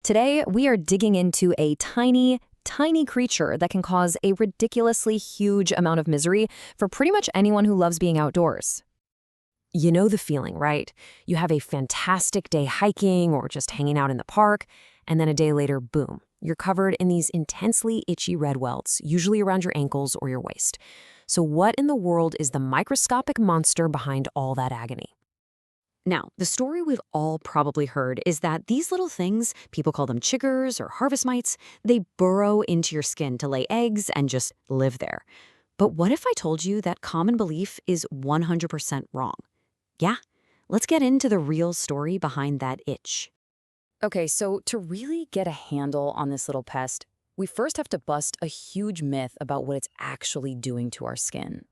Today, we are digging into a tiny, tiny creature that can cause a ridiculously huge amount of misery for pretty much anyone who loves being outdoors. You know the feeling, right? You have a fantastic day hiking or just hanging out in the park, and then a day later, boom, you're covered in these intensely itchy red welts, usually around your ankles or your waist. So what in the world is the microscopic monster behind all that agony? Now, the story we've all probably heard is that these little things, people call them chiggers or harvest mites, they burrow into your skin to lay eggs and just live there. But what if I told you that common belief is 100% wrong? Yeah, let's get into the real story behind that itch. Okay, so to really get a handle on this little pest, we first have to bust a huge myth about what it's actually doing to our skin.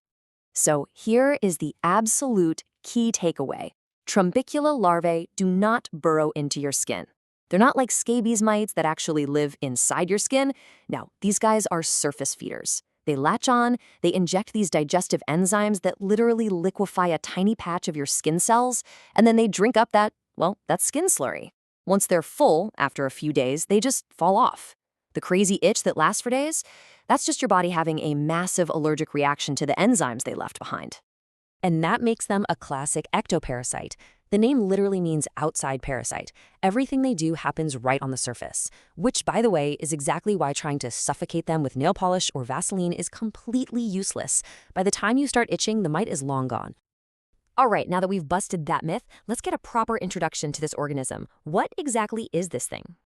So here is the absolute key takeaway. Trombicula larvae do not burrow into your skin. They're not like scabies mites that actually live inside your skin. No, these guys are surface feeders. They latch on, they inject these digestive enzymes that literally liquefy a tiny patch of your skin cells, and then they drink up that skin slurry. Once they're full, after a few days, they just fall off. The crazy itch that lasts for days, that's just your body having a massive allergic reaction to the enzymes they left behind. And that makes them a classic ectoparasite. The name literally means outside parasite. Everything they do happens right on the surface, which, by the way, is exactly why trying to suffocate them with nail polish or Vaseline is completely useless. By the time you start itching, the mite is long gone. All right, now that we've busted that myth, let's get a proper introduction to this organism. What exactly is this thing?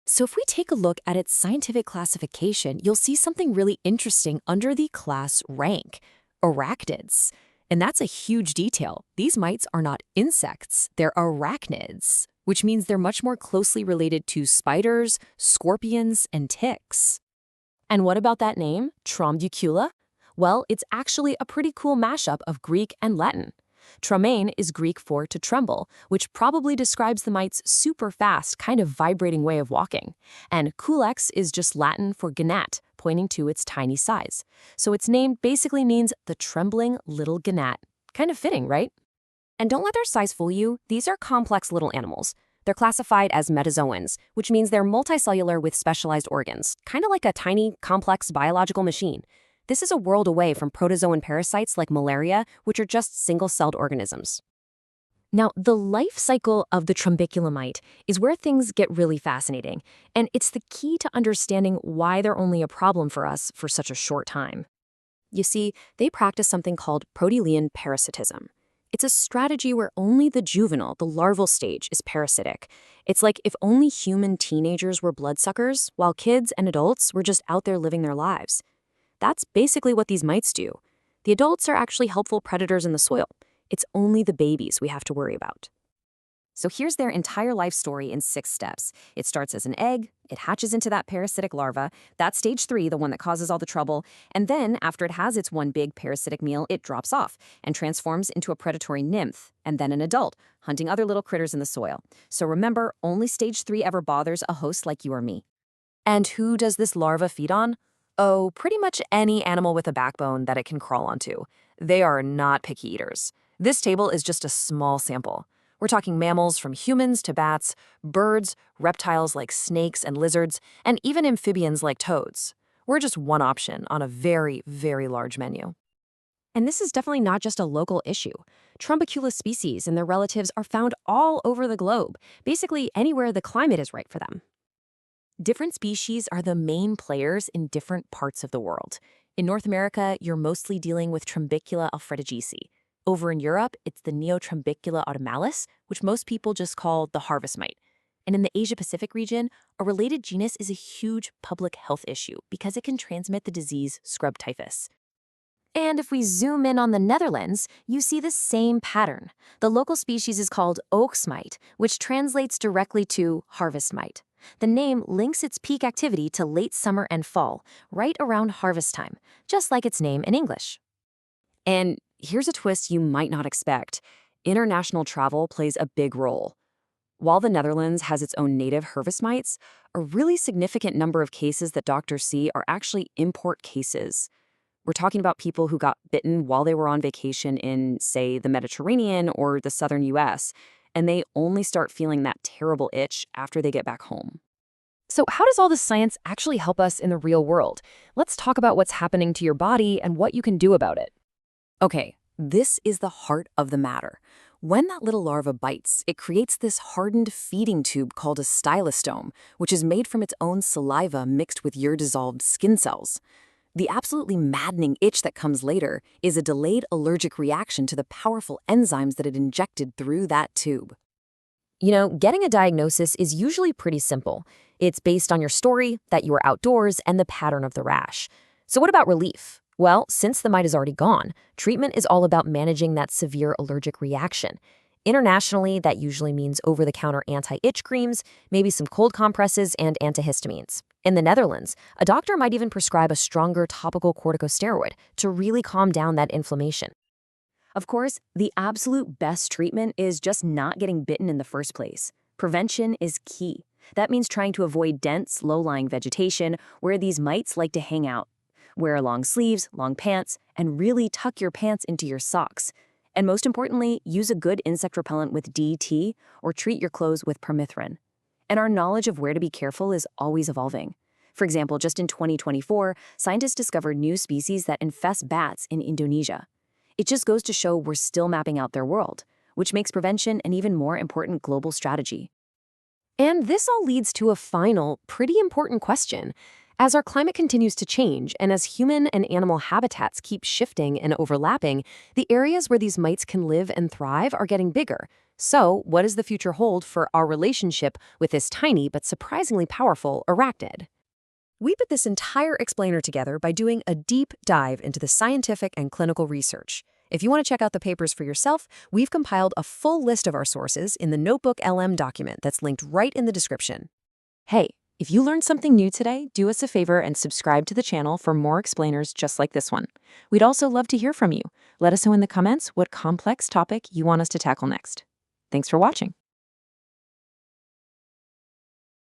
So if we take a look at its scientific classification, you'll see something really interesting under the class rank, arachnids. And that's a huge detail. These mites are not insects, they're arachnids, which means they're much more closely related to spiders, scorpions, and ticks. And what about that name, Trombicula? Well, it's actually a pretty cool mashup of Greek and Latin. Tremaine is Greek for to tremble, which probably describes the mite's super fast, kind of vibrating way of walking. And culex is just Latin for gnat, pointing to its tiny size. So its name basically means the trembling little gnat. Kind of fitting, right? And don't let their size fool you. These are complex little animals. They're classified as metazoans, which means they're multicellular with specialized organs, kind of like a tiny, complex biological machine. This is a world away from protozoan parasites like malaria, which are just single-celled organisms. Now, the life cycle of the Trombicula mite is where things get really fascinating, and it's the key to understanding why they're only a problem for us for such a short time. You see, they practice something called protelean parasitism. It's a strategy where only the juvenile, the larval stage, is parasitic. It's like if only human teenagers were bloodsuckers, while kids and adults were just out there living their lives. That's basically what these mites do. The adults are actually helpful predators in the soil. It's only the babies we have to worry about. So here's their entire life story in 6 steps. It starts as an egg, it hatches into that parasitic larva, that's stage 3, the one that causes all the trouble, and then after it has its one big parasitic meal, it drops off and transforms into a predatory nymph, and then an adult, hunting other little critters in the soil. So remember, only stage 3 ever bothers a host like you or me. And who does this larva feed on? Oh, pretty much any animal with a backbone that it can crawl onto. They are not picky eaters. This table is just a small sample. We're talking mammals from humans to bats, birds, reptiles like snakes and lizards, and even amphibians like toads. We're just one option on a very, very large menu. And this is definitely not just a local issue. Trombicula species and their relatives are found all over the globe, basically anywhere the climate is right for them. Different species are the main players in different parts of the world. In North America, you're mostly dealing with Trombicula alfredegesi. Over in Europe, it's the Neotrombicula autumnalis, which most people just call the harvest mite. And in the Asia-Pacific region, a related genus is a huge public health issue because it can transmit the disease scrub typhus. And if we zoom in on the Netherlands, you see the same pattern. The local species is called oogstmite, which translates directly to harvest mite. The name links its peak activity to late summer and fall, right around harvest time, just like its name in English. And here's a twist you might not expect. International travel plays a big role. While the Netherlands has its own native harvest mites, a really significant number of cases that doctors see are actually import cases. We're talking about people who got bitten while they were on vacation in, say, the Mediterranean or the southern US, and they only start feeling that terrible itch after they get back home. So how does all this science actually help us in the real world? Let's talk about what's happening to your body and what you can do about it. Okay, this is the heart of the matter. When that little larva bites, it creates this hardened feeding tube called a stylostome, which is made from its own saliva mixed with your dissolved skin cells. The absolutely maddening itch that comes later is a delayed allergic reaction to the powerful enzymes that it injected through that tube. Getting a diagnosis is usually pretty simple. It's based on your story, that you were outdoors, and the pattern of the rash. So what about relief? Well, since the mite is already gone, treatment is all about managing that severe allergic reaction. Internationally, that usually means over-the-counter anti-itch creams, maybe some cold compresses, and antihistamines. In the Netherlands, a doctor might even prescribe a stronger topical corticosteroid to really calm down that inflammation. Of course, the absolute best treatment is just not getting bitten in the first place. Prevention is key. That means trying to avoid dense, low-lying vegetation where these mites like to hang out. Wear long sleeves, long pants, and really tuck your pants into your socks. And most importantly, use a good insect repellent with DEET or treat your clothes with permethrin. And our knowledge of where to be careful is always evolving. For example, just in 2024, scientists discovered new species that infest bats in Indonesia. It just goes to show we're still mapping out their world, which makes prevention an even more important global strategy. And this all leads to a final, pretty important question. As our climate continues to change and as human and animal habitats keep shifting and overlapping, the areas where these mites can live and thrive are getting bigger. So, what does the future hold for our relationship with this tiny but surprisingly powerful arachnid? We put this entire explainer together by doing a deep dive into the scientific and clinical research. If you want to check out the papers for yourself, we've compiled a full list of our sources in the Notebook LM document that's linked right in the description. Hey, if you learned something new today, do us a favor and subscribe to the channel for more explainers just like this one. We'd also love to hear from you. Let us know in the comments what complex topic you want us to tackle next. Thanks for watching.